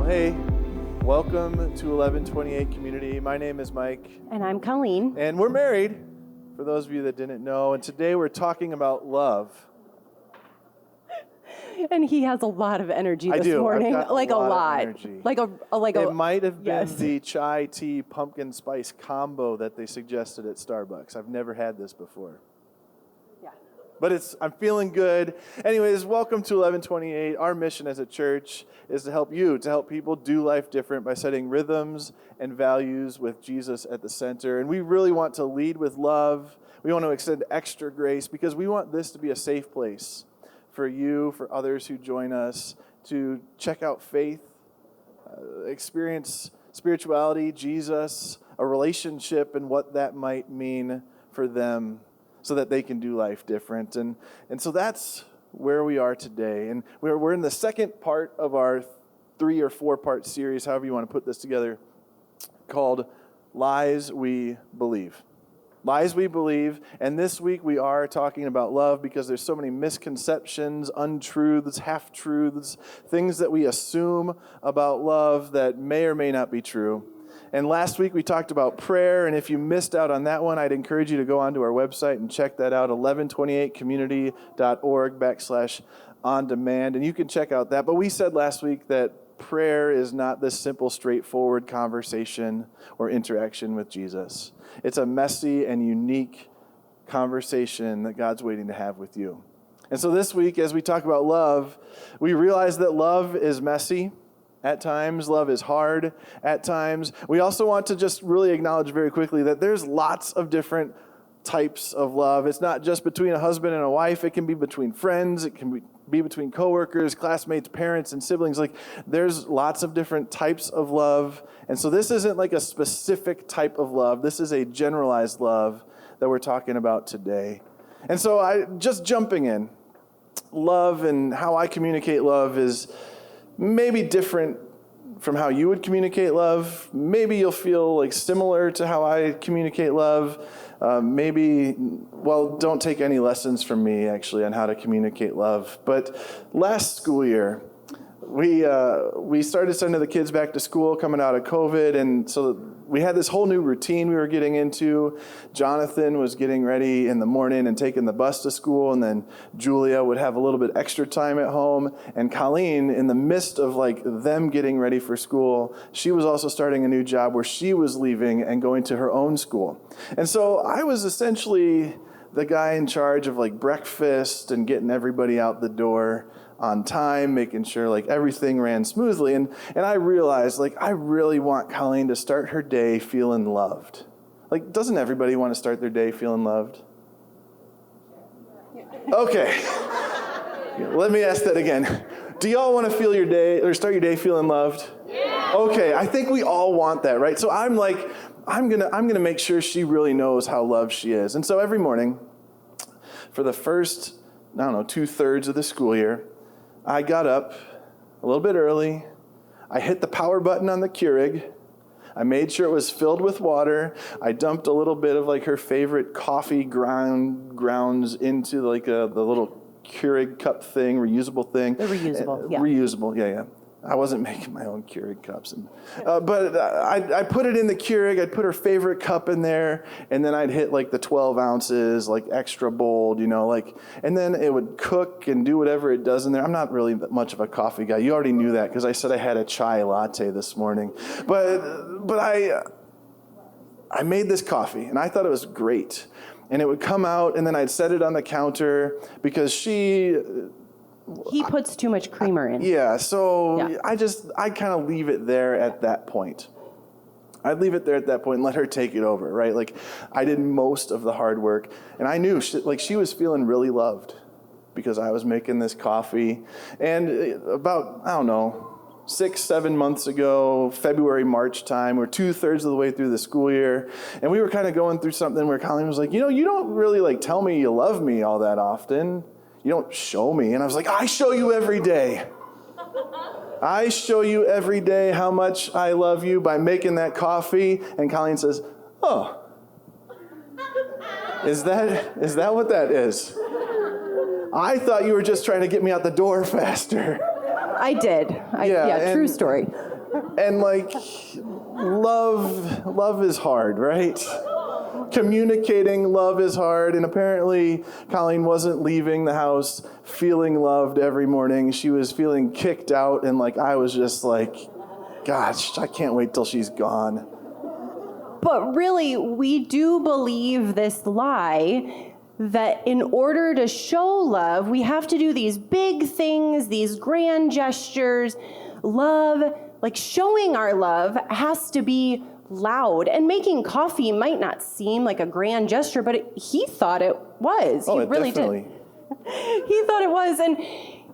Hey, welcome to 1128 Community. My name is Mike. And I'm Colleen. And we're married, for those of you that didn't know. And today we're talking about love. And he has a lot of energy this morning. I've got like a a lot. lot. Of energy. Like it might have been yes. the chai tea pumpkin spice combo that they suggested at Starbucks. I've never had this before. Yeah. But I'm feeling good. Anyways, welcome to 1128. Our mission as a church is to help people do life different by setting rhythms and values with Jesus at the center. And we really want to lead with love. We want to extend extra grace because we want this to be a safe place for you, for others who join us, to check out faith, experience spirituality, Jesus, a relationship, and what that might mean for them so that they can do life different. And so that's where we are today. And we're in the second part of our 3 or 4 part series, however you want to put this together, called Lies We Believe. Lies we believe, and this week we are talking about love because there's so many misconceptions, untruths, half-truths, things that we assume about love that may or may not be true. And last week we talked about prayer, and if you missed out on that one, I'd encourage you to go onto our website and check that out, 1128community.org/on-demand, and you can check out that. But we said last week that prayer is not this simple, straightforward conversation or interaction with Jesus. It's a messy and unique conversation that God's waiting to have with you. And so this week, as we talk about love, we realize that love is messy at times. Love is hard at times. We also want to just really acknowledge very quickly that there's lots of different types of love. It's not just between a husband and a wife. It can be between friends. It can be between coworkers, classmates, parents, and siblings. Like, there's lots of different types of love. And so this isn't like a specific type of love. This is a generalized love that we're talking about today. And so just jumping in, love and how I communicate love is maybe different from how you would communicate love. Maybe you'll feel like similar to how I communicate love. Don't take any lessons from me, actually, on how to communicate love. But last school year, we started sending the kids back to school coming out of COVID, and so we had this whole new routine we were getting into. Jonathan was getting ready in the morning and taking the bus to school, and then Julia would have a little bit extra time at home, and Colleen, in the midst of like them getting ready for school, she was also starting a new job where she was leaving and going to her own school. And so I was essentially the guy in charge of like breakfast and getting everybody out the door on time, making sure like everything ran smoothly. And I realized like I really want Colleen to start her day feeling loved. Like, doesn't everybody want to start their day feeling loved? Okay. Let me ask that again. Do y'all want to feel your day or start your day feeling loved? Yeah. Okay, I think we all want that, right? So I'm gonna make sure she really knows how loved she is. And so every morning, for the first, 2/3 of the school year, I got up a little bit early. I hit the power button on the Keurig. I made sure it was filled with water. I dumped a little bit of like her favorite coffee grounds into like the little Keurig cup thing, reusable thing. The reusable, yeah. Reusable, yeah. I wasn't making my own Keurig cups. But I put it in the Keurig. I'd put her favorite cup in there, and then I'd hit like the 12 ounces, like extra bold, and then it would cook and do whatever it does in there. I'm not really much of a coffee guy. You already knew that because I said I had a chai latte this morning. But I made this coffee, and I thought it was great. And it would come out, and then I'd set it on the counter because he puts too much creamer in. Yeah, so yeah. I kind of leave it there at that point. I'd leave it there at that point and let her take it over, right? Like, I did most of the hard work, and I knew she was feeling really loved because I was making this coffee. And about, 6-7 months ago, February, March time, we're 2/3 of the way through the school year, and we were kind of going through something where Colleen was like, you don't really like tell me you love me all that often. You don't show me. And I was like, I show you every day. I show you every day how much I love you by making that coffee. And Colleen says, oh, is that what that is? I thought you were just trying to get me out the door faster. I did. Yeah, true story. And like, love is hard, right? Communicating love is hard, and apparently Colleen wasn't leaving the house feeling loved every morning. She was feeling kicked out, and like I was just like, gosh, I can't wait till she's gone. But really, we do believe this lie that in order to show love, we have to do these big things, these grand gestures. Love, like showing our love, has to be loud. And making coffee might not seem like a grand gesture, but he thought it was. Oh, he it really definitely did. He thought it was. And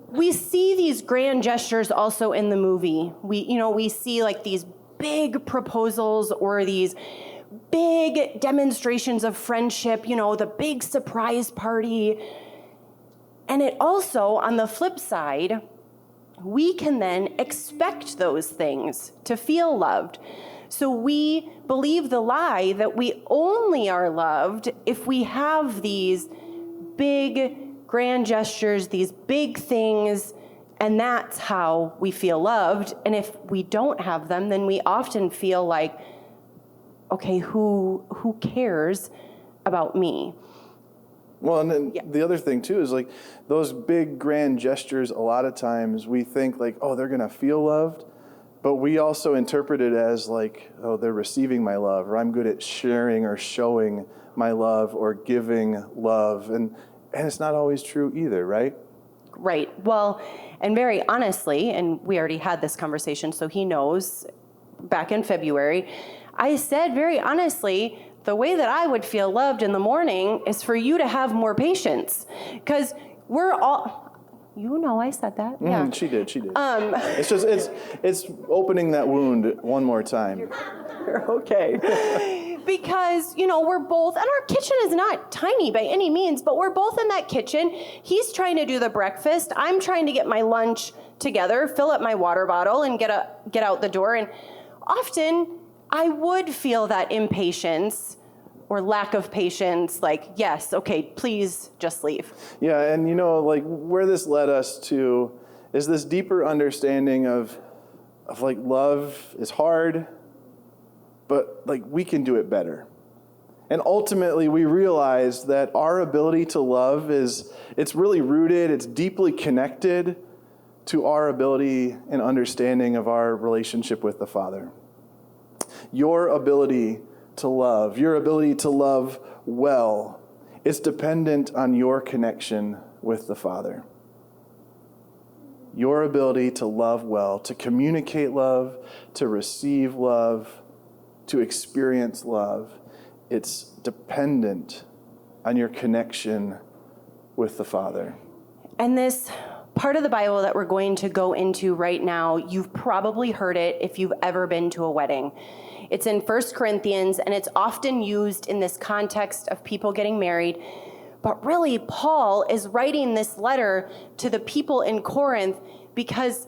we see these grand gestures also in the movie. We see like these big proposals or these big demonstrations of friendship, the big surprise party. And it also, on the flip side, we can then expect those things to feel loved. So we believe the lie that we only are loved if we have these big grand gestures, these big things, and that's how we feel loved. And if we don't have them, then we often feel like, okay, who cares about me? Well, and then the other thing too is like those big grand gestures, a lot of times we think like, oh, they're going to feel loved. But we also interpret it as like, oh, they're receiving my love, or I'm good at sharing or showing my love or giving love. And it's not always true either, right? Right. Well, and very honestly, and we already had this conversation, so he knows, back in February, I said very honestly, the way that I would feel loved in the morning is for you to have more patience. Because we're all... I said that. Yeah. She did. It's just, it's opening that wound one more time. Okay. Because, we're both, and our kitchen is not tiny by any means, but we're both in that kitchen. He's trying to do the breakfast. I'm trying to get my lunch together, fill up my water bottle, and get out the door. And often I would feel that impatience or lack of patience, like, yes, okay, please just leave. Yeah, and like where this led us to is this deeper understanding of like love is hard, but like we can do it better. And ultimately we realize that our ability to love it's really rooted, it's deeply connected to our ability and understanding of our relationship with the Father. Your ability to love well, is dependent on your connection with the Father. Your ability to love well, to communicate love, to receive love, to experience love, it's dependent on your connection with the Father. And this part of the Bible that we're going to go into right now, you've probably heard it if you've ever been to a wedding. It's in 1 Corinthians, and it's often used in this context of people getting married. But really, Paul is writing this letter to the people in Corinth because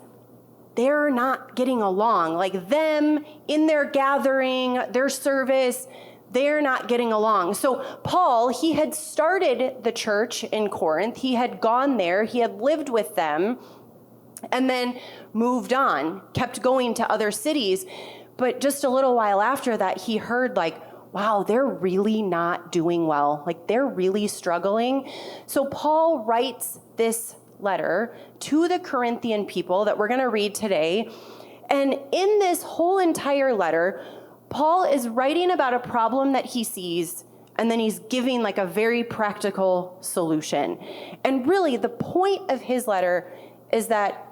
they're not getting along. Like them, in their gathering, their service, they're not getting along. So Paul, he had started the church in Corinth. He had gone there. He had lived with them and then moved on, kept going to other cities. But just a little while after that, he heard like, wow, they're really not doing well. Like they're really struggling. So Paul writes this letter to the Corinthian people that we're going to read today. And in this whole entire letter, Paul is writing about a problem that he sees, and then he's giving like a very practical solution. And really, the point of his letter is that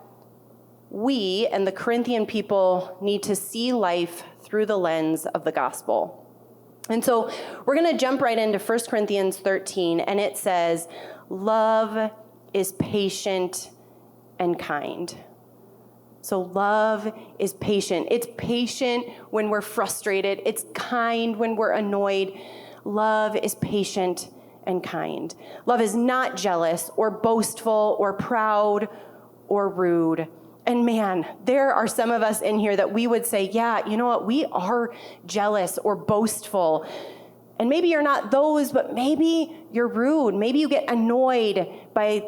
we and the Corinthian people need to see life through the lens of the gospel. And so we're going to jump right into 1 Corinthians 13, and it says, love is patient and kind. So love is patient. It's patient when we're frustrated. It's kind when we're annoyed. Love is patient and kind. Love is not jealous or boastful or proud or rude. And man, there are some of us in here that we would say, yeah, you know what? We are jealous or boastful. And maybe you're not those, but maybe you're rude. Maybe you get annoyed by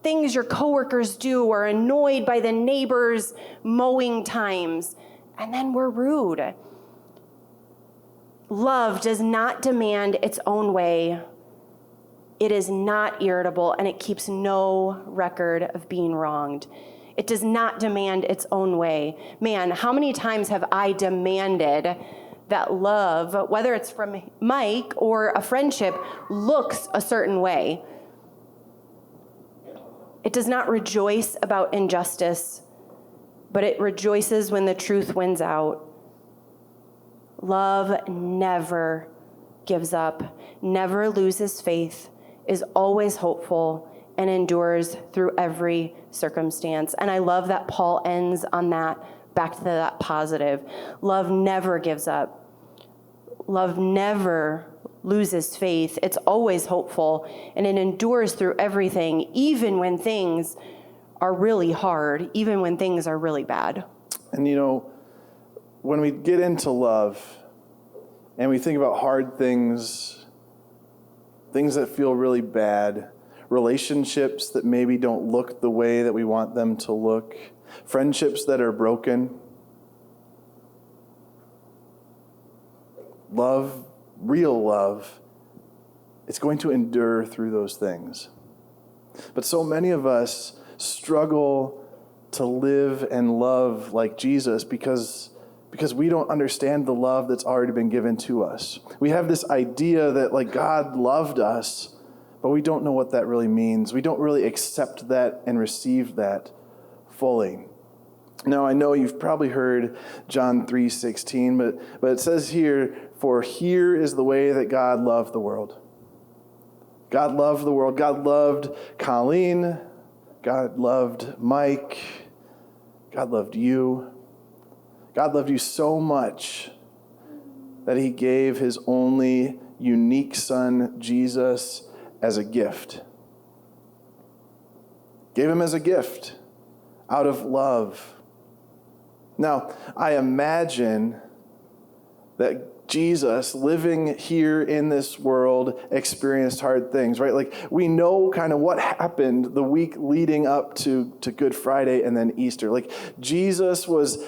things your coworkers do or annoyed by the neighbors' mowing times. and then we're rude. Love does not demand its own way. It is not irritable, and it keeps no record of being wronged. It does not demand its own way. Man, how many times have I demanded that love, whether it's from Mike or a friendship, looks a certain way? It does not rejoice about injustice, but it rejoices when the truth wins out. Love never gives up, never loses faith, is always hopeful, and endures through every circumstance. And I love that Paul ends on that, back to that positive. Love never gives up. Love never loses faith. It's always hopeful, and it endures through everything, even when things are really hard, even when things are really bad. And when we get into love and we think about hard things, things that feel really bad, relationships that maybe don't look the way that we want them to look, friendships that are broken, love, real love, it's going to endure through those things. But so many of us struggle to live and love like Jesus because we don't understand the love that's already been given to us. We have this idea that God loved us, but we don't know what that really means. We don't really accept that and receive that fully. Now, I know you've probably heard John 3:16, but it says here, "For here is the way that God loved the world." God loved the world. God loved Colleen. God loved Mike. God loved you. God loved you so much that he gave his only unique son, Jesus, as a gift. Gave him as a gift out of love. Now, I imagine that Jesus, living here in this world, experienced hard things, right? We know kind of what happened the week leading up to Good Friday and then Easter. Jesus was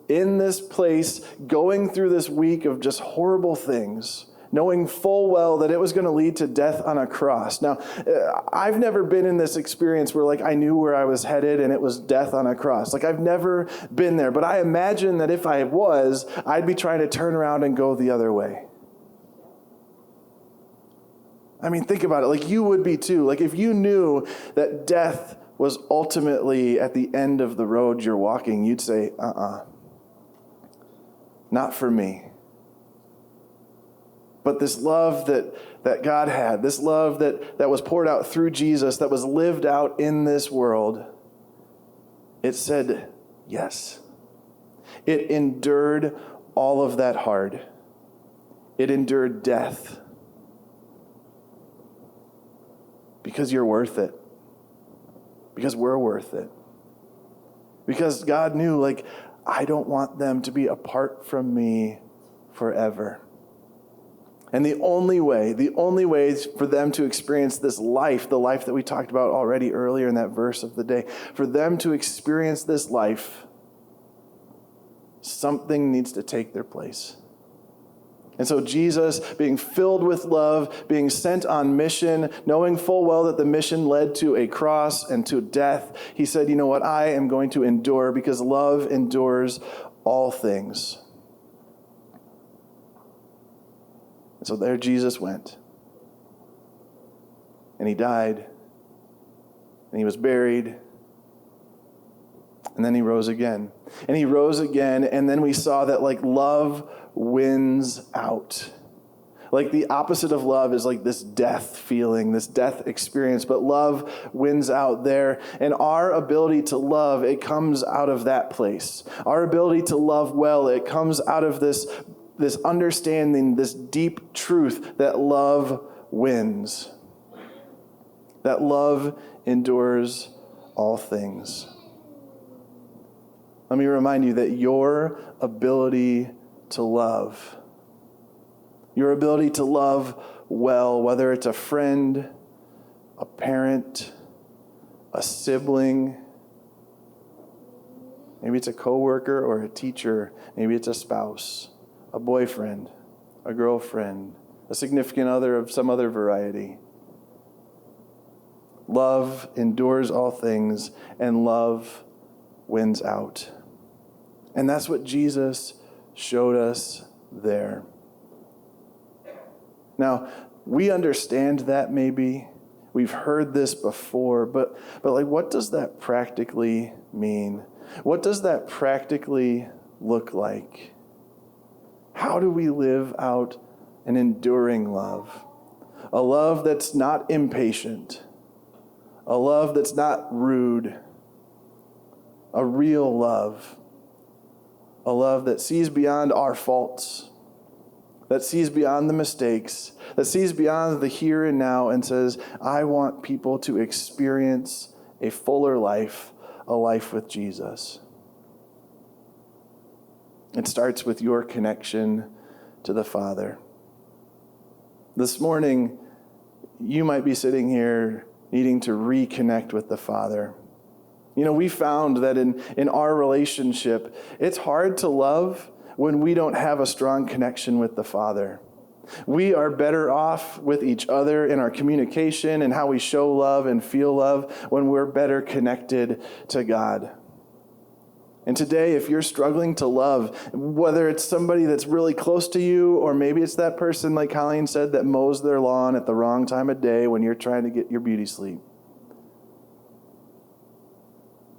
in this place going through this week of just horrible things, knowing full well that it was going to lead to death on a cross. Now, I've never been in this experience where I knew where I was headed and it was death on a cross. I've never been there, but I imagine that if I was, I'd be trying to turn around and go the other way. I mean, think about it. You would be too. If you knew that death was ultimately at the end of the road you're walking, you'd say, not for me. But this love that God had, this love that was poured out through Jesus, that was lived out in this world, it said yes. It endured all of that hard. It endured death. Because you're worth it. Because we're worth it. Because God knew, I don't want them to be apart from me forever. And the only way for them to experience this life, the life that we talked about already earlier in that verse of the day, for them to experience this life, something needs to take their place. And so Jesus, being filled with love, being sent on mission, knowing full well that the mission led to a cross and to death, he said, you know what, I am going to endure because love endures all things. So there Jesus went. And he died. And he was buried. And then he rose again. And he rose again, and then we saw that love wins out. The opposite of love is this death feeling, this death experience, but love wins out there. And our ability to love, it comes out of that place. Our ability to love well, it comes out of this understanding, this deep truth that love wins. That love endures all things. Let me remind you that your ability to love well, whether it's a friend, a parent, a sibling, Maybe it's a coworker or a teacher. Maybe it's a spouse, a boyfriend, a girlfriend, a significant other of some other variety. Love endures all things, and love wins out. And that's what Jesus showed us there. Now, we understand that maybe. We've heard this before, but like, what does that practically mean? What does that practically look like? How do we live out an enduring love? A love that's not impatient. A love that's not rude. A real love. A love that sees beyond our faults, that sees beyond the mistakes, that sees beyond the here and now and says, I want people to experience a fuller life, a life with Jesus. It starts with your connection to the Father. This morning, you might be sitting here needing to reconnect with the Father. You know, we found that in our relationship, it's hard to love when we don't have a strong connection with the Father. We are better off with each other in our communication and how we show love and feel love when we're better connected to God. And today, if you're struggling to love, whether it's somebody that's really close to you, or maybe it's that person, like Colleen said, that mows their lawn at the wrong time of day when you're trying to get your beauty sleep.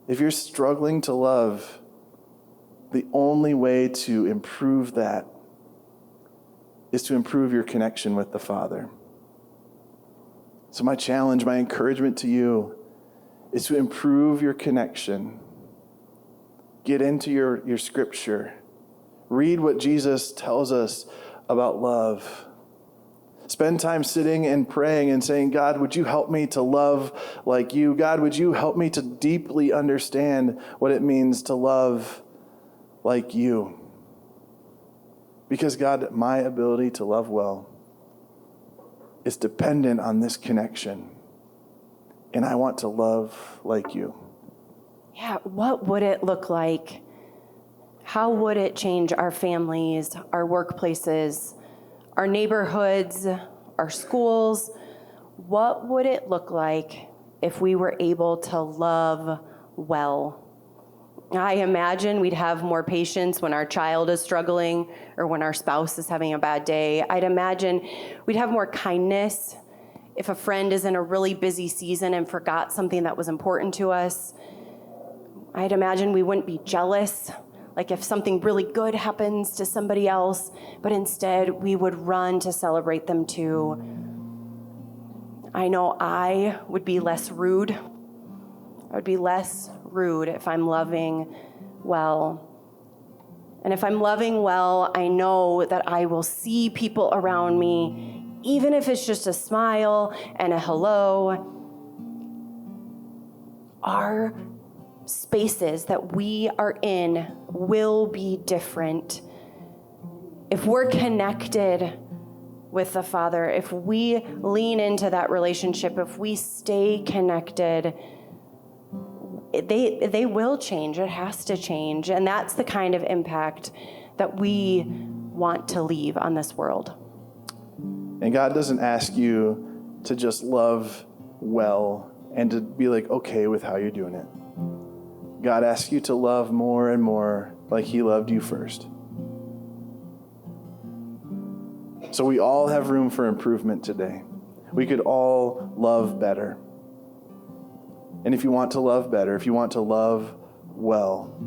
If you're struggling to love, the only way to improve that is to improve your connection with the Father. So my challenge, my encouragement to you is to improve your connection. Get into your scripture. Read what Jesus tells us about love. Spend time sitting and praying and saying, God, would you help me to love like you? God, would you help me to deeply understand what it means to love like you? Because God, my ability to love well is dependent on this connection. And I want to love like you. Yeah, what would it look like? How would it change our families, our workplaces, our neighborhoods, our schools? What would it look like if we were able to love well? I imagine we'd have more patience when our child is struggling or when our spouse is having a bad day. I'd imagine we'd have more kindness if a friend is in a really busy season and forgot something that was important to us. I'd imagine we wouldn't be jealous, like if something really good happens to somebody else, but instead we would run to celebrate them too. I know I would be less rude. I would be less rude if I'm loving well. And if I'm loving well, I know that I will see people around me, even if it's just a smile and a hello. Our spaces that we are in will be different. If we're connected with the Father, if we lean into that relationship, if we stay connected, they will change. It has to change. And that's the kind of impact that we want to leave on this world. And God doesn't ask you to just love well and to be like okay with how you're doing it. God asks you to love more and more like he loved you first. So we all have room for improvement today. We could all love better. And if you want to love better, if you want to love well,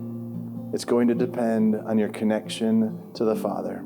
it's going to depend on your connection to the Father.